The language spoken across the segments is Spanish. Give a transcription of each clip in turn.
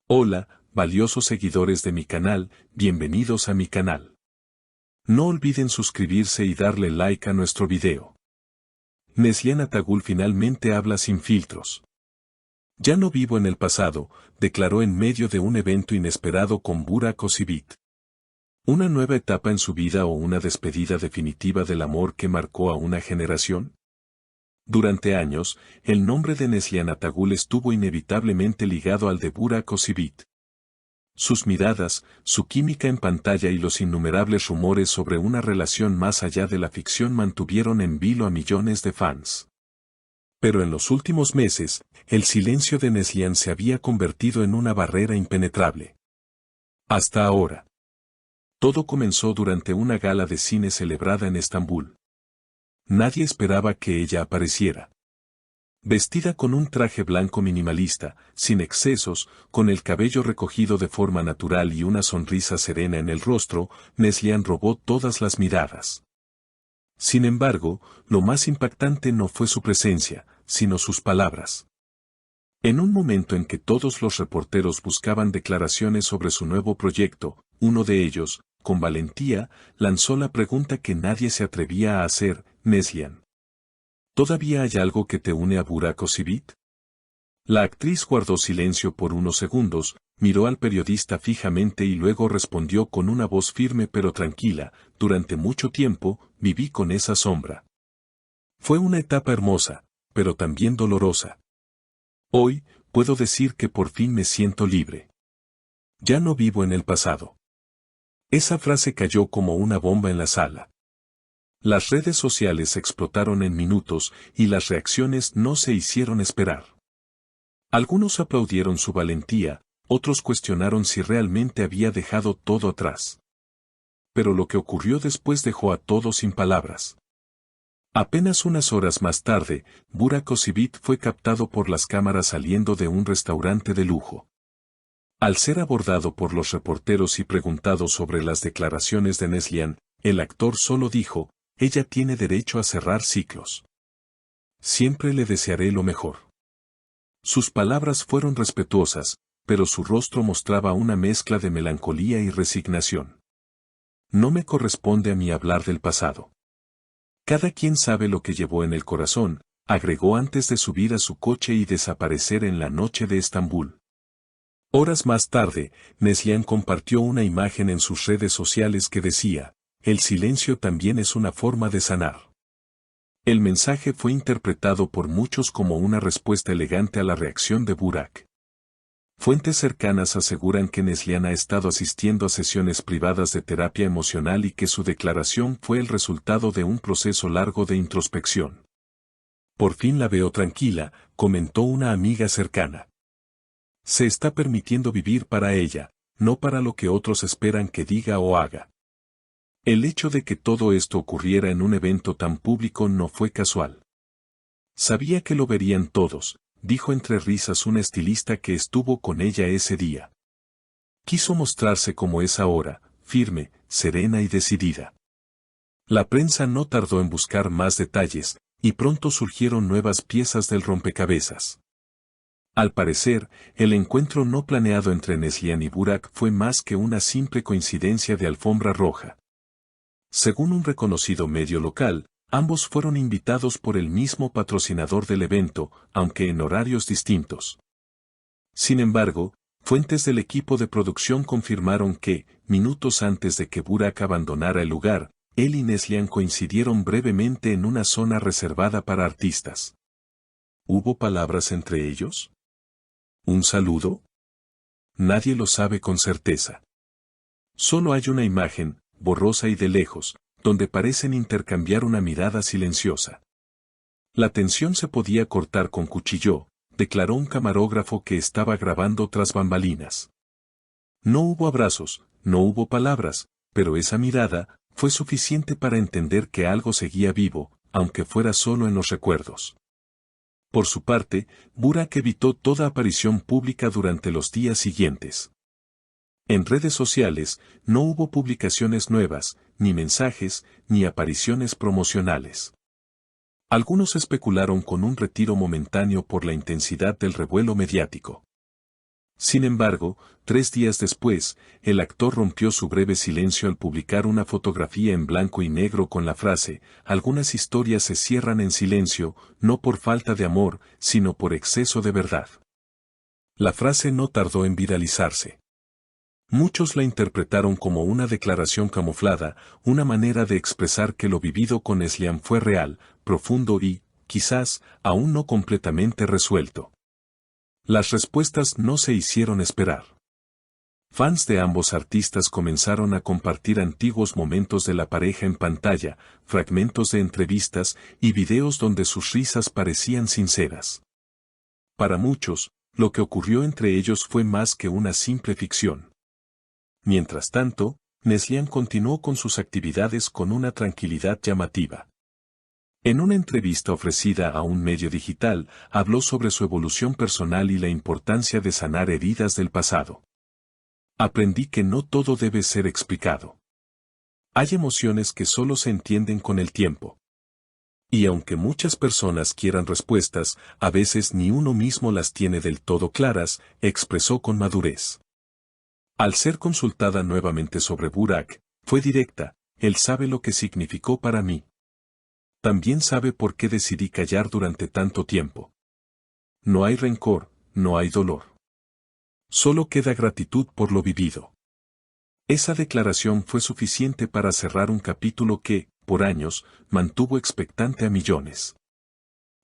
Hola, valiosos seguidores de mi canal, bienvenidos a mi canal. No olviden suscribirse y darle like a nuestro video. Neslihan Atagul finalmente habla sin filtros. Ya no vivo en el pasado, declaró en medio de un evento inesperado con Burak Özçivit. ¿Una nueva etapa en su vida o una despedida definitiva del amor que marcó a una generación? Durante años, el nombre de Neslihan Atagul estuvo inevitablemente ligado al de Burak Özçivit. Sus miradas, su química en pantalla y los innumerables rumores sobre una relación más allá de la ficción mantuvieron en vilo a millones de fans. Pero en los últimos meses, el silencio de Neslihan se había convertido en una barrera impenetrable. Hasta ahora. Todo comenzó durante una gala de cine celebrada en Estambul. Nadie esperaba que ella apareciera. Vestida con un traje blanco minimalista, sin excesos, con el cabello recogido de forma natural y una sonrisa serena en el rostro, Neslihan robó todas las miradas. Sin embargo, lo más impactante no fue su presencia, sino sus palabras. En un momento en que todos los reporteros buscaban declaraciones sobre su nuevo proyecto, uno de ellos, con valentía, lanzó la pregunta que nadie se atrevía a hacer: Neslihan, ¿todavía hay algo que te une a Burak Özçivit? La actriz guardó silencio por unos segundos, miró al periodista fijamente y luego respondió con una voz firme pero tranquila: durante mucho tiempo, viví con esa sombra. Fue una etapa hermosa, pero también dolorosa. Hoy, puedo decir que por fin me siento libre. Ya no vivo en el pasado. Esa frase cayó como una bomba en la sala. Las redes sociales explotaron en minutos y las reacciones no se hicieron esperar. Algunos aplaudieron su valentía, otros cuestionaron si realmente había dejado todo atrás. Pero lo que ocurrió después dejó a todos sin palabras. Apenas unas horas más tarde, Burak Özçivit fue captado por las cámaras saliendo de un restaurante de lujo. Al ser abordado por los reporteros y preguntado sobre las declaraciones de Neslihan, el actor solo dijo: ella tiene derecho a cerrar ciclos. Siempre le desearé lo mejor. Sus palabras fueron respetuosas, pero su rostro mostraba una mezcla de melancolía y resignación. No me corresponde a mí hablar del pasado. Cada quien sabe lo que llevó en el corazón, agregó antes de subir a su coche y desaparecer en la noche de Estambul. Horas más tarde, Neslihan compartió una imagen en sus redes sociales que decía: el silencio también es una forma de sanar. El mensaje fue interpretado por muchos como una respuesta elegante a la reacción de Burak. Fuentes cercanas aseguran que Neslihan ha estado asistiendo a sesiones privadas de terapia emocional y que su declaración fue el resultado de un proceso largo de introspección. Por fin la veo tranquila, comentó una amiga cercana. Se está permitiendo vivir para ella, no para lo que otros esperan que diga o haga. El hecho de que todo esto ocurriera en un evento tan público no fue casual. Sabía que lo verían todos, dijo entre risas una estilista que estuvo con ella ese día. Quiso mostrarse como es ahora, firme, serena y decidida. La prensa no tardó en buscar más detalles, y pronto surgieron nuevas piezas del rompecabezas. Al parecer, el encuentro no planeado entre Neslihan y Burak fue más que una simple coincidencia de alfombra roja. Según un reconocido medio local, ambos fueron invitados por el mismo patrocinador del evento, aunque en horarios distintos. Sin embargo, fuentes del equipo de producción confirmaron que, minutos antes de que Burak abandonara el lugar, él y Neslihan coincidieron brevemente en una zona reservada para artistas. ¿Hubo palabras entre ellos? ¿Un saludo? Nadie lo sabe con certeza. Solo hay una imagen, borrosa y de lejos, donde parecen intercambiar una mirada silenciosa. La tensión se podía cortar con cuchillo, declaró un camarógrafo que estaba grabando tras bambalinas. No hubo abrazos, no hubo palabras, pero esa mirada fue suficiente para entender que algo seguía vivo, aunque fuera solo en los recuerdos. Por su parte, Burak evitó toda aparición pública durante los días siguientes. En redes sociales, no hubo publicaciones nuevas, ni mensajes, ni apariciones promocionales. Algunos especularon con un retiro momentáneo por la intensidad del revuelo mediático. Sin embargo, 3 días después, el actor rompió su breve silencio al publicar una fotografía en blanco y negro con la frase: algunas historias se cierran en silencio, no por falta de amor, sino por exceso de verdad. La frase no tardó en viralizarse. Muchos la interpretaron como una declaración camuflada, una manera de expresar que lo vivido con Neslihan fue real, profundo y, quizás, aún no completamente resuelto. Las respuestas no se hicieron esperar. Fans de ambos artistas comenzaron a compartir antiguos momentos de la pareja en pantalla, fragmentos de entrevistas y videos donde sus risas parecían sinceras. Para muchos, lo que ocurrió entre ellos fue más que una simple ficción. Mientras tanto, Neslihan continuó con sus actividades con una tranquilidad llamativa. En una entrevista ofrecida a un medio digital, habló sobre su evolución personal y la importancia de sanar heridas del pasado. Aprendí que no todo debe ser explicado. Hay emociones que solo se entienden con el tiempo. Y aunque muchas personas quieran respuestas, a veces ni uno mismo las tiene del todo claras, expresó con madurez. Al ser consultada nuevamente sobre Burak, fue directa: él sabe lo que significó para mí. También sabe por qué decidí callar durante tanto tiempo. No hay rencor, no hay dolor. Solo queda gratitud por lo vivido. Esa declaración fue suficiente para cerrar un capítulo que, por años, mantuvo expectante a millones.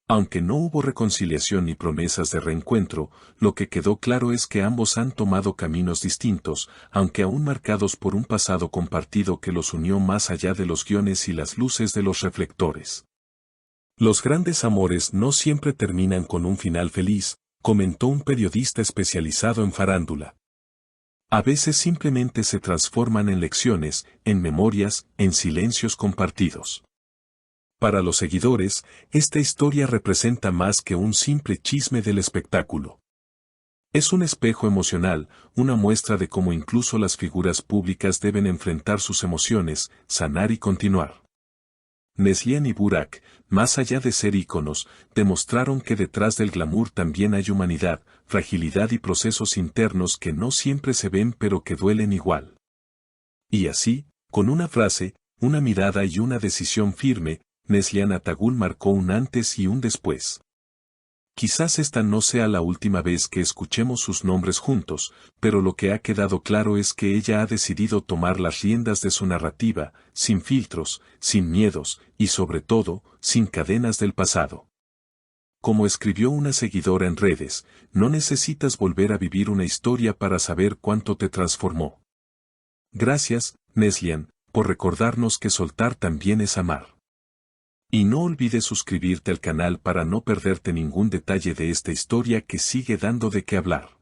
Aunque no hubo reconciliación ni promesas de reencuentro, lo que quedó claro es que ambos han tomado caminos distintos, aunque aún marcados por un pasado compartido que los unió más allá de los guiones y las luces de los reflectores. Los grandes amores no siempre terminan con un final feliz, comentó un periodista especializado en farándula. A veces simplemente se transforman en lecciones, en memorias, en silencios compartidos. Para los seguidores, esta historia representa más que un simple chisme del espectáculo. Es un espejo emocional, una muestra de cómo incluso las figuras públicas deben enfrentar sus emociones, sanar y continuar. Neslihan y Burak, más allá de ser íconos, demostraron que detrás del glamour también hay humanidad, fragilidad y procesos internos que no siempre se ven pero que duelen igual. Y así, con una frase, una mirada y una decisión firme, Neslihan Atagul marcó un antes y un después. Quizás esta no sea la última vez que escuchemos sus nombres juntos, pero lo que ha quedado claro es que ella ha decidido tomar las riendas de su narrativa, sin filtros, sin miedos, y sobre todo, sin cadenas del pasado. Como escribió una seguidora en redes, no necesitas volver a vivir una historia para saber cuánto te transformó. Gracias, Neslihan, por recordarnos que soltar también es amar. Y no olvides suscribirte al canal para no perderte ningún detalle de esta historia que sigue dando de qué hablar.